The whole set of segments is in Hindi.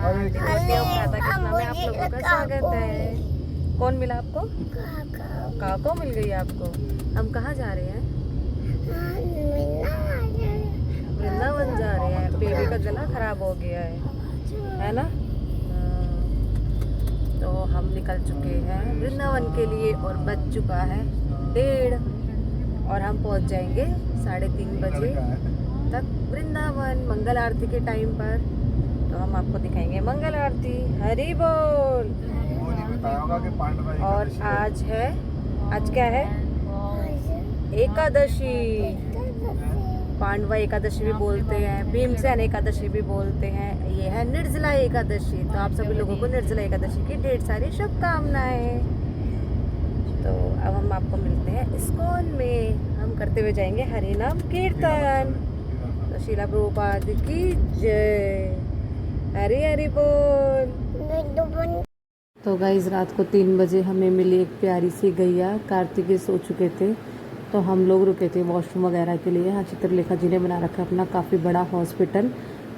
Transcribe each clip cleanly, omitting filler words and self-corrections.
डिवोटियों प्रातः कृष्णा में आप लोगों का स्वागत है। कौन मिला आपको? काको मिल गई आपको। हम कहाँ जा रहे हैं? वृंदावन जा रहे हैं। बेबी का गला खराब हो गया है ना? तो हम निकल चुके हैं वृंदावन के लिए और बज चुका है 1:30 और हम पहुंच जाएंगे 3:30 बजे तक वृंदावन मंगल आरती के टाइम पर। तो हम आपको दिखाएंगे मंगल आरती। हरि बोल। और आज क्या है? एकादशी। पांडवा एकादशी भी बोलते हैं, भीमसेन एकादशी भी बोलते हैं। ये है निर्जला एकादशी। तो आप सभी लोगों को निर्जला एकादशी की ढेर सारी शुभकामनाएं। तो अब हम आपको मिलते हैं इस्कॉन में। हम करते हुए जाएंगे हरि नाम कीर्तन। तो शीला प्रभुपाद की जय। हरि हरि बोल। तो गाइस रात को 3 बजे हमें मिली एक प्यारी सी गैया। कार्तिकेय सो चुके थे तो हम लोग रुके थे वॉशरूम वगैरह के लिए। यहाँ चित्रलेखा जी ने बना रखा अपना काफ़ी बड़ा हॉस्पिटल।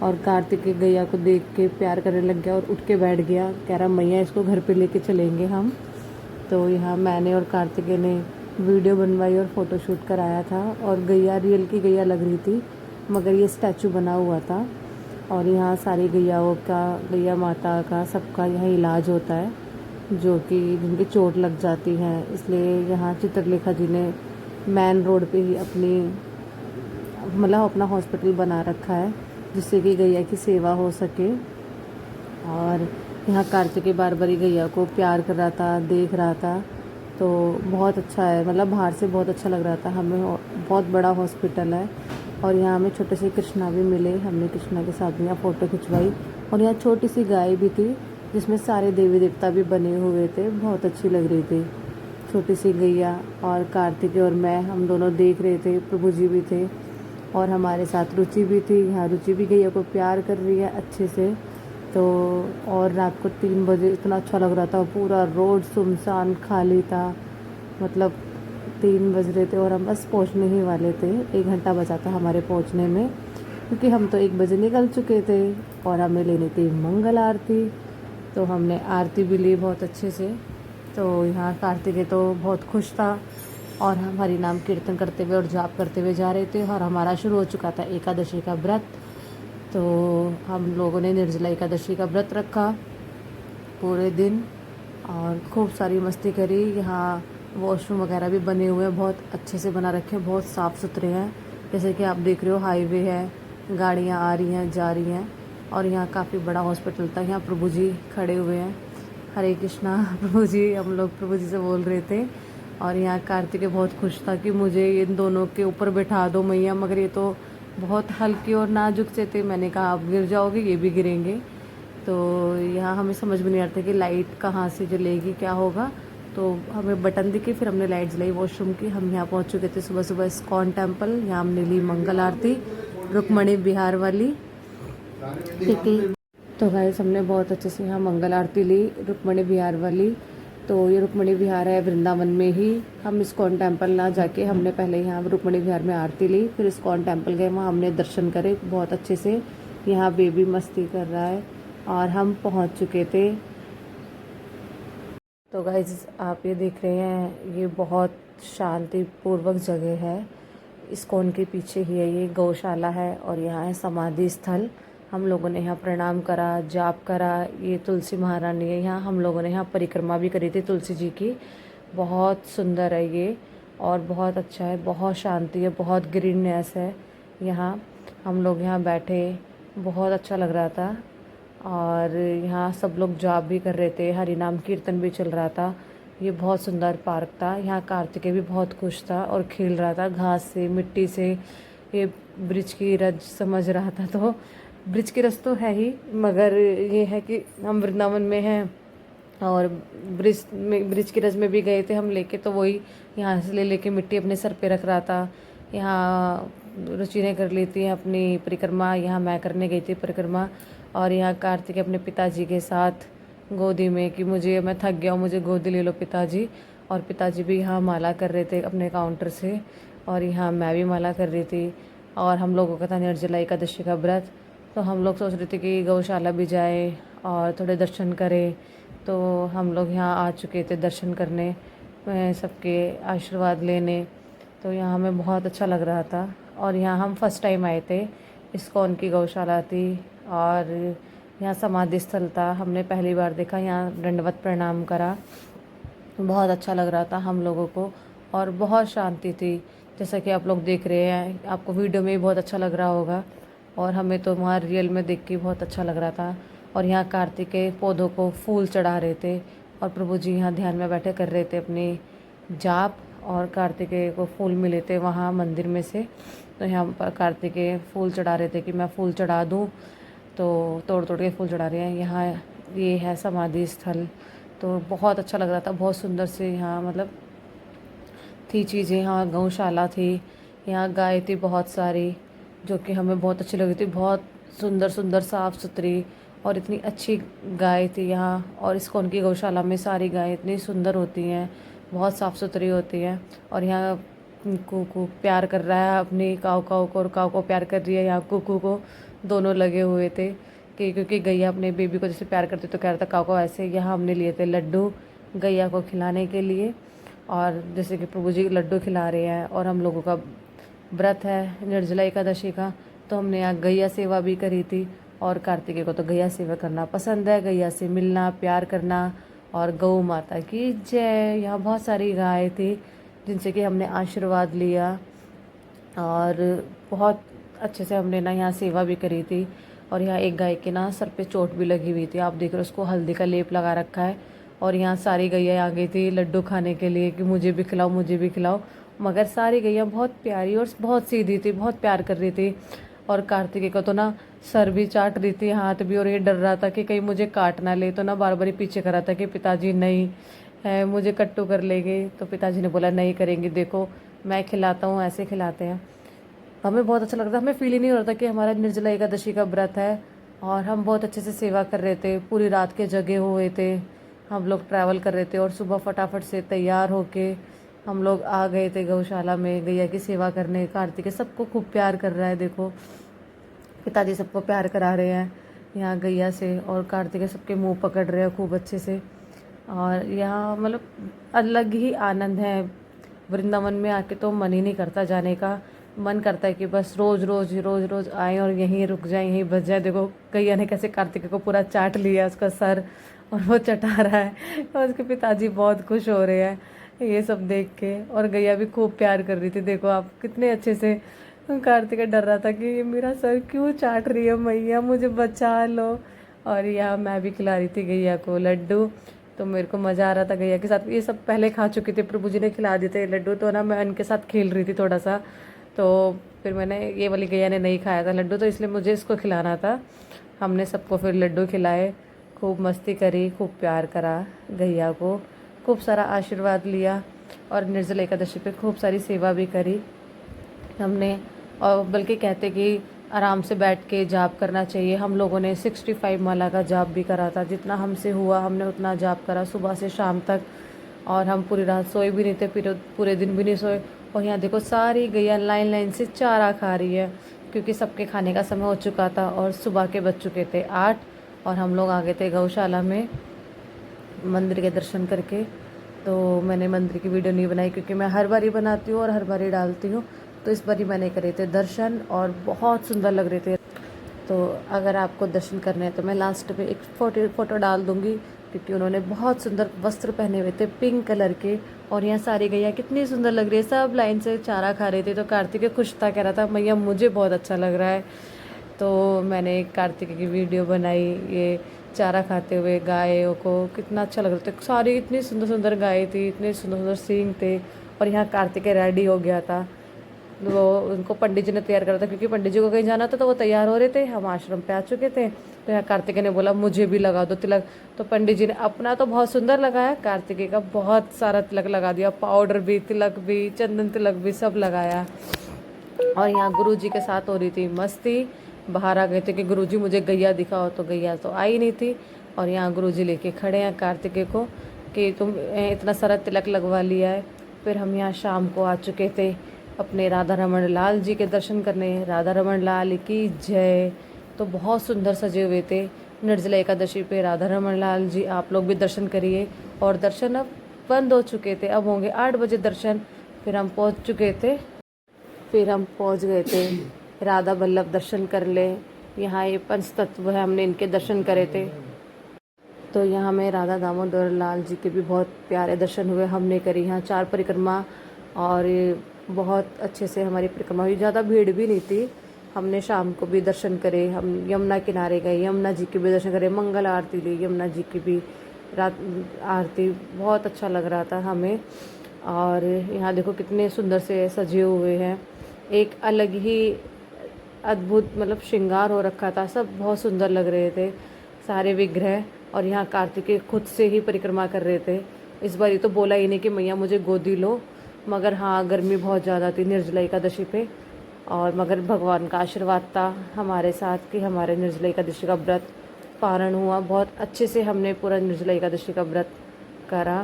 और कार्तिकेय गैया को देख के प्यार करने लग गया और उठ के बैठ गया। कह रहा मैया इसको घर पे लेके चलेंगे हम। तो यहाँ मैंने और कार्तिकेय ने वीडियो बनवाई और फ़ोटोशूट कराया था। और गैया रियल की गैया लग रही थी मगर ये स्टैचू बना हुआ था। और यहाँ सारी गैयाओं का, गैया माता का सबका यहाँ इलाज होता है जो कि जिनकी चोट लग जाती है। इसलिए यहाँ चित्रलेखा जी ने मेन रोड पे ही अपना हॉस्पिटल बना रखा है जिससे कि गैया की सेवा हो सके। और यहाँ कार्तिकेय बार बार गैया को प्यार कर रहा था, देख रहा था। तो बहुत अच्छा है, बाहर से बहुत अच्छा लग रहा था हमें। बहुत बड़ा हॉस्पिटल है। और यहाँ हमें छोटे से कृष्णा भी मिले। हमने कृष्णा के साथ यहाँ फ़ोटो खिंचवाई। और यहाँ छोटी सी गाय भी थी जिसमें सारे देवी देवता भी बने हुए थे। बहुत अच्छी लग रही थी छोटी सी गैया। और कार्तिकेय और मैं, हम दोनों देख रहे थे। प्रभु जी भी थे और हमारे साथ रुचि भी थी। यहाँ रुचि भी गैया को प्यार कर रही है अच्छे से। तो और रात को 3 बजे इतना अच्छा लग रहा था। पूरा रोड सुनसान खाली था। 3 बज रहे थे और हम बस पहुँचने ही वाले थे। 1 घंटा बचा था हमारे पहुँचने में क्योंकि हम तो 1 बजे निकल चुके थे। और हमें लेनी थी मंगल आरती। तो हमने आरती भी ली बहुत अच्छे से। तो यहाँ कार्तिकेय तो बहुत खुश था और हम हरि नाम कीर्तन करते हुए और जाप करते हुए जा रहे थे। और हमारा शुरू हो चुका था एकादशी का व्रत। तो हम लोगों ने निर्जला एकादशी का व्रत रखा पूरे दिन और खूब सारी मस्ती करी। यहाँ वॉशरूम वगैरह भी बने हुए हैं, बहुत अच्छे से बना रखे हैं, बहुत साफ़ सुथरे हैं। जैसे कि आप देख रहे हो हाईवे है, गाड़ियाँ आ रही हैं जा रही हैं। और यहाँ काफ़ी बड़ा हॉस्पिटल था। यहाँ प्रभु जी खड़े हुए हैं। हरे कृष्णा प्रभु जी, हम लोग प्रभु जी से बोल रहे थे। और यहाँ कार्तिकेय बहुत खुश था कि मुझे इन दोनों के ऊपर बैठा दो मैया, मगर ये तो बहुत हल्के और नाजुक से थे। मैंने कहा आप गिर जाओगे, ये भी गिरेंगे। तो यहाँ हमें समझ में नहीं आता कि लाइट कहाँ से जलेगी, क्या होगा। तो हमें बटन दिखे, फिर हमने लाइट जलाई वॉशरूम की। हम यहाँ पहुँच चुके थे सुबह सुबह इस्कॉन टेम्पल। यहाँ हमने ली मंगल आरती रुक्मणी बिहार वाली। ठीक है, तो गाइस हमने बहुत अच्छे से यहाँ मंगल आरती ली रुक्मणी बिहार वाली। तो ये रुक्मणी बिहार है वृंदावन में ही। हम इस्कॉन टेम्पल ना जाके हमने पहले यहाँ रुक्मणी बिहार में आरती ली, फिर इस्कॉन टेम्पल गए, वहाँ हमने दर्शन करे बहुत अच्छे से। यहाँ बेबी मस्ती कर रहा है और हम पहुँच चुके थे। तो गाइस आप ये देख रहे हैं, ये बहुत शांतिपूर्वक जगह है। इस्कॉन के पीछे ही है, ये गौशाला है और यहाँ है समाधि स्थल। हम लोगों ने यहाँ प्रणाम करा, जाप करा। ये तुलसी महारानी है। यहाँ हम लोगों ने यहाँ परिक्रमा भी करी थी तुलसी जी की। बहुत सुंदर है ये और बहुत अच्छा है, बहुत शांति है, बहुत ग्रीननेस है यहाँ। हम लोग यहाँ बैठे, बहुत अच्छा लग रहा था। और यहाँ सब लोग जाप भी कर रहे थे, हरि नाम कीर्तन भी चल रहा था। ये बहुत सुंदर पार्क था। यहाँ कार्तिकेय भी बहुत खुश था और खेल रहा था घास से, मिट्टी से। ये ब्रिज की रज समझ रहा था। तो ब्रिज की रज तो है ही, मगर ये है कि हम वृंदावन में हैं और ब्रिज की रज में भी गए थे हम लेके। तो वही यहाँ से ले लेके मिट्टी अपने सर पे रख रहा था। यहाँ रुचि ने कर ली थी अपनी परिक्रमा, यहाँ मैं करने गई थी परिक्रमा। और यहाँ कार्तिक अपने पिताजी के साथ गोदी में कि मैं थक गया हूँ, मुझे गोदी ले लो पिताजी। और पिताजी भी यहाँ माला कर रहे थे अपने काउंटर से और यहाँ मैं भी माला कर रही थी। और हम लोगों का था निर्जला एकादशी का व्रत। तो हम लोग सोच रहे थे कि गौशाला भी जाए और थोड़े दर्शन करे। तो हम लोग यहाँ आ चुके थे दर्शन करने, सबके आशीर्वाद लेने। तो यहाँ हमें बहुत अच्छा लग रहा था। और यहाँ हम फर्स्ट टाइम आए थे, इस्कॉन की गौशाला थी और यहाँ समाधि स्थल था। हमने पहली बार देखा, यहाँ दंडवत प्रणाम करा। बहुत अच्छा लग रहा था हम लोगों को और बहुत शांति थी, जैसा कि आप लोग देख रहे हैं। आपको वीडियो में भी बहुत अच्छा लग रहा होगा और हमें तो वहाँ रियल में देख के बहुत अच्छा लग रहा था। और यहाँ कार्तिकेय पौधों को फूल चढ़ा रहे थे और प्रभु जी यहाँ ध्यान में बैठे कर रहे थे अपनी जाप। और कार्तिकेय को फूल मिले थे वहाँ मंदिर में से, तो यहाँ पर कार्तिकेय फूल चढ़ा रहे थे कि मैं फूल चढ़ा दूँ। तो तोड़ तोड़ के फूल चढ़ा रहे हैं। यहाँ ये है समाधि स्थल। तो बहुत अच्छा लग रहा था, बहुत सुंदर से यहाँ मतलब थी चीज़ें। यहाँ गौशाला थी, यहाँ गाय थी बहुत सारी, जो कि हमें बहुत अच्छी लगी थी। बहुत सुंदर सुंदर साफ़ सुथरी और इतनी अच्छी गाय थी यहाँ। और इस्कॉन की गौशाला में सारी गायें इतनी सुंदर होती हैं, बहुत साफ़ सुथरी होती हैं। और यहाँ कुकू प्यार कर रहा है अपनी काऊ काऊ को और काऊ को प्यार कर रही है यहाँ कुकू को। दोनों लगे हुए थे कि क्योंकि गैया अपने बेबी को जैसे प्यार करती तो कह रहा था काऊ को ऐसे। यहाँ हमने लिए थे लड्डू गैया को खिलाने के लिए। और जैसे कि प्रभु जी लड्डू खिला रहे हैं और हम लोगों का व्रत है निर्जला एकादशी का, तो हमने यहाँ गैया सेवा भी करी थी। और कार्तिकेय को तो गैया सेवा करना पसंद है, गैया से मिलना प्यार करना। और गौ माता की जय। यहाँ बहुत सारी गाय थी जिनसे कि हमने आशीर्वाद लिया और बहुत अच्छे से हमने ना यहाँ सेवा भी करी थी। और यहाँ एक गाय के ना सर पे चोट भी लगी हुई थी, आप देख रहे हो, उसको हल्दी का लेप लगा रखा है। और यहाँ सारी गैया आ गई थी लड्डू खाने के लिए कि मुझे भी खिलाओ मुझे भी खिलाओ। मगर सारी गैया बहुत प्यारी और बहुत सीधी थी, बहुत प्यार कर रही थी। और कार्तिकेय को तो ना सर भी चाट रही थी, हाथ भी। और ये डर रहा था कि कहीं मुझे काट ना ले, तो ना बार बार पीछे कर रहा था कि पिताजी नहीं है मुझे कट्टू कर लेंगे। तो पिताजी ने बोला नहीं करेंगे, देखो मैं खिलाता हूँ, ऐसे खिलाते हैं। हमें बहुत अच्छा लग रहा था, हमें फील ही नहीं हो रहा था कि हमारा निर्जला एकादशी का व्रत है। और हम बहुत अच्छे से सेवा कर रहे थे, पूरी रात के जगे हुए थे। हम लोग ट्रैवल कर रहे थे और सुबह फटाफट से तैयार होके हम लोग आ गए थे गौशाला में गैया की सेवा करने। कार्तिकेय सबको खूब प्यार कर रहा है, देखो पिताजी सबको प्यार करा रहे हैं यहाँ गैया से। और कार्तिकेय सबके मुंह पकड़ रहे हैं खूब अच्छे से। और यहाँ मतलब अलग ही आनंद है। वृंदावन में आके तो मन ही नहीं करता जाने का, मन करता है कि बस रोज़ रोज़ रोज़ रोज़ आएँ और यहीं रुक जाएं, यहीं बच जाए। देखो गैया ने कैसे कार्तिकेय को पूरा चाट लिया उसका सर, और वो चटा रहा है और उसके पिताजी बहुत खुश हो रहे हैं ये सब देख के। और गैया भी खूब प्यार कर रही थी, देखो आप कितने अच्छे से। कार्तिकेय डर रहा था कि ये मेरा सर क्यों चाट रही है, मैया मुझे बचा लो। और यहाँ मैं भी खिला रही थी गैया को लड्डू, तो मेरे को मज़ा आ रहा था गैया के साथ। ये सब पहले खा चुकी थी, प्रभु जी ने खिला दिए थे लड्डू, तो ना मैं उनके साथ खेल रही थी थोड़ा सा। तो फिर मैंने, ये वाली गैया ने नहीं खाया था लड्डू, तो इसलिए मुझे इसको खिलाना था। हमने सबको फिर लड्डू खिलाए, खूब मस्ती करी, खूब प्यार करा गैया को, खूब सारा आशीर्वाद लिया। और निर्जला एकादशी पे खूब सारी सेवा भी करी हमने। और बल्कि कहते कि आराम से बैठ के जाप करना चाहिए। हम लोगों ने 65 माला का जाप भी करा था, जितना हमसे हुआ हमने उतना जाप करा सुबह से शाम तक। और हम पूरी रात सोए भी नहीं थे, फिर पूरे दिन भी नहीं सोए। और यहाँ देखो सारी गैया लाइन लाइन से चारा खा रही है, क्योंकि सबके खाने का समय हो चुका था और सुबह के बज चुके थे 8। और हम लोग आ गए थे गौशाला में मंदिर के दर्शन करके। तो मैंने मंदिर की वीडियो नहीं बनाई क्योंकि मैं हर बारी बनाती हूँ और हर बारी डालती हूँ, तो इस बारी मैंने करे थे दर्शन और बहुत सुंदर लग रहे थे। तो अगर आपको दर्शन करने हैं तो मैं लास्ट में एक फ़ोटो डाल दूँगी, क्योंकि उन्होंने बहुत सुंदर वस्त्र पहने हुए थे पिंक कलर के। और यहाँ सारी गैया कितनी सुंदर लग रही है, सब लाइन से चारा खा रहे थे। तो कार्तिकेय खुश था, कह रहा था मैया मुझे बहुत अच्छा लग रहा है। तो मैंने कार्तिकेय की वीडियो बनाई, ये चारा खाते हुए गायों को, कितना अच्छा लग रहा था। सारी इतनी सुंदर सुंदर गाय थी, इतने सुंदर सुंदर सींग थे। और यहाँ कार्तिकेय रेडी हो गया था, वो उनको पंडित जी ने तैयार करा था, क्योंकि पंडित जी को कहीं जाना था तो वो तैयार हो रहे थे। हम आश्रम पे आ चुके थे, तो यहाँ कार्तिकेय ने बोला मुझे भी लगा दो तिलक। तो पंडित जी ने अपना तो बहुत सुंदर लगाया, कार्तिकेय का बहुत सारा तिलक लगा दिया, पाउडर भी, तिलक भी, चंदन तिलक भी, सब लगाया। और यहाँ गुरु जी के साथ हो रही थी मस्ती। बाहर आ गए थे कि गुरुजी मुझे गैया दिखाओ, तो गैया तो आई नहीं थी। और यहाँ गुरुजी लेके खड़े हैं कार्तिकेय को कि तुम इतना सारा तिलक लगवा लिया है। फिर हम यहाँ शाम को आ चुके थे अपने राधा रमण लाल जी के दर्शन करने। राधा रमण लाल की जय। तो बहुत सुंदर सजे हुए थे, निर्जला एकादशी पे राधा रमन लाल जी आप लोग भी दर्शन करिए। और दर्शन अब बंद हो चुके थे, अब होंगे 8 बजे दर्शन। फिर हम पहुंच गए थे राधा वल्लभ दर्शन कर ले। यहाँ ये पंच तत्व है, हमने इनके दर्शन करे थे। तो यहाँ में राधा दामोदर लाल जी के भी बहुत प्यारे दर्शन हुए। हमने करी यहाँ 4 परिक्रमा और बहुत अच्छे से हमारी परिक्रमा हुई, ज़्यादा भीड़ भी नहीं थी। हमने शाम को भी दर्शन करे, हम यमुना किनारे गए, यमुना जी के भी दर्शन करे, मंगल आरती ली, यमुना जी की भी रात आरती, बहुत अच्छा लग रहा था हमें। और यहाँ देखो कितने सुंदर से सजे हुए हैं, एक अलग ही अद्भुत मतलब श्रृंगार हो रखा था, सब बहुत सुंदर लग रहे थे सारे विग्रह। और यहाँ कार्तिकेय खुद से ही परिक्रमा कर रहे थे। इस बार ये तो बोला ही नहीं कि मैया मुझे गोदी लो, मगर हाँ गर्मी बहुत ज़्यादा थी निर्जला एकादशी पे। और मगर भगवान का आशीर्वाद था हमारे साथ कि हमारे निर्जला एकादशी का व्रत पारण हुआ। बहुत अच्छे से हमने पूरा निर्जला एकादशी का व्रत करा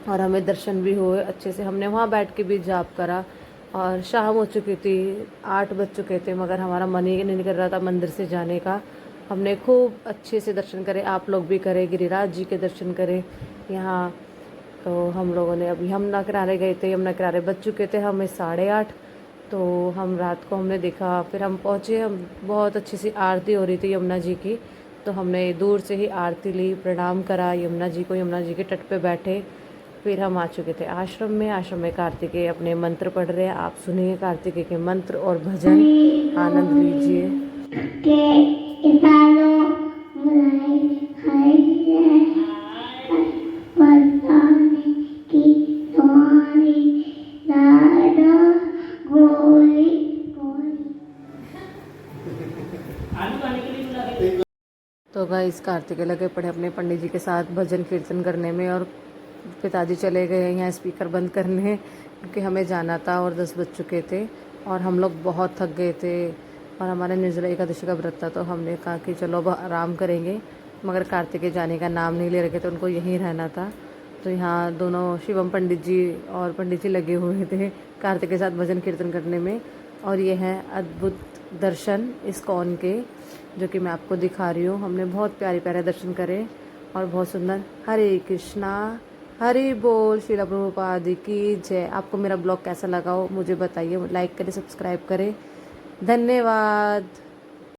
और हमें दर्शन भी हुए अच्छे से। हमने वहाँ बैठ के भी जाप करा और शाम हो चुकी थी, 8 बज चुके थे, मगर हमारा मन ही नहीं कर रहा था मंदिर से जाने का। हमने खूब अच्छे से दर्शन करे, आप लोग भी करें, गिरिराज जी के दर्शन करें यहाँ। तो हम लोगों ने अभी यमुना किनारे गए थे, यमुना किनारे बज चुके थे हमें 8:30। तो हम रात को हमने देखा, फिर हम पहुँचे, हम बहुत अच्छी सी आरती हो रही थी यमुना जी की। तो हमने दूर से ही आरती ली, प्रणाम करा यमुना जी को, यमुना जी के तट पे बैठे। फिर हम आ चुके थे आश्रम में। आश्रम में कार्तिकेय अपने मंत्र पढ़ रहे हैं, आप सुनिए कार्तिकेय के मंत्र और भजन, आनंद लीजिए। तो गाइस कार्तिकेय लगे पड़े अपने पंडित जी के साथ भजन कीर्तन करने में, और पिताजी चले गए यहाँ स्पीकर बंद करने क्योंकि हमें जाना था और 10 बज चुके थे और हम लोग बहुत थक गए थे और हमारे निर्जला एकादशी का व्रत था। तो हमने कहा कि चलो अब आराम करेंगे, मगर कार्तिकेय जाने का नाम नहीं ले रखे थे, उनको यहीं रहना था। तो यहाँ दोनों शिवम पंडित जी और पंडित जी लगे हुए थे कार्तिक के साथ भजन कीर्तन करने में। और ये है अद्भुत दर्शन इस्कॉन के, जो कि मैं आपको दिखा रही हूँ। हमने बहुत प्यारे प्यारे दर्शन करे और बहुत सुंदर। हरे कृष्णा, हरि बोल, श्रील प्रभुपाद की जय। आपको मेरा ब्लॉग कैसा लगा हो मुझे बताइए, लाइक करें, सब्सक्राइब करें। धन्यवाद।